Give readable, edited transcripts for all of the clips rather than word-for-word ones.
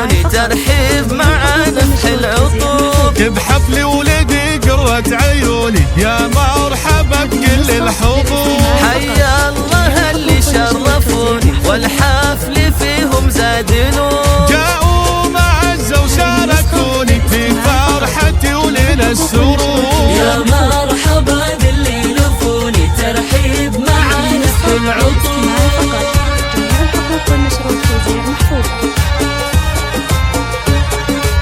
يلفوني ترحيب مع نفح العطوب. بحفل ولدي قرة عيوني يا مرحبا بكل الحضور. حيا الله اللي شرفوني والحفل فيهم زاد نور. جاءوا معزة وشاركوني في فرحتي وليلة السرور. يا مرحبا باللي يلفوني ترحيب مع نفح العطوب.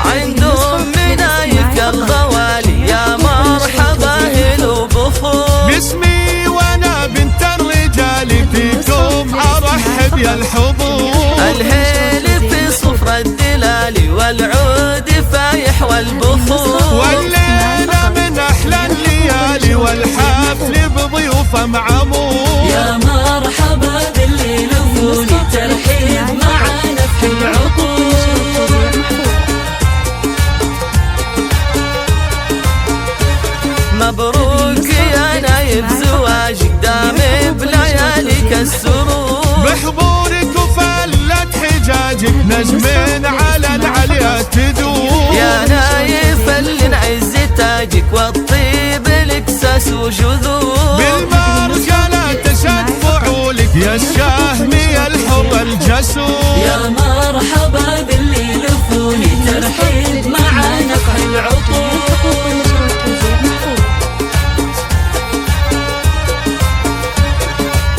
عندهم منايف يا الغوالي يا مرحبا هلو بخور. باسمي وانا بنت الرجال فيكم ارحب يا الحضور. الهيل في صفر الدلال والعود فايح والبخور. والليلة من احلى الليالي والحفل بضيوفه معمور. يا مرحبا باللي يلفوني ترحيب مع نفح العطوب. مبروك يا نايب زواجك دام بلياليك السرور. بحضورك وفلت حجاجك نجم على العليا تدور. يا نايف اللي نعز تاجك والطيب الاكساس وجذور. بالمرجلة تشد فعولك يا الشاهمي الحر الجسور. يا مرحبا باللي يلفوني ترحيب مع نفح العطوب.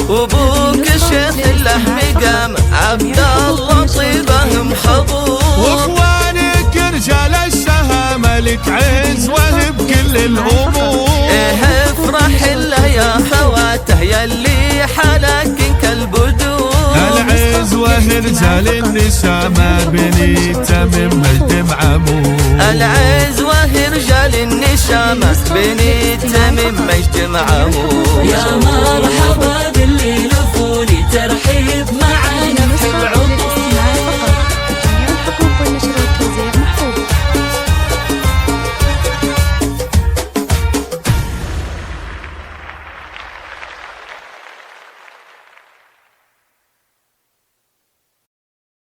وابوك الشيخ اللحم قام عبد الله طيبه محظور. واخوانك رجال الشهامة لك عز وهب كل الامور. ايه افرح الله يا خواته يلي حالك كالبدور. العز وهرجال النسامة بني تمم مجد معمور. العز وهرجال النشامة بني تمم مجد معمور. يا مرحبا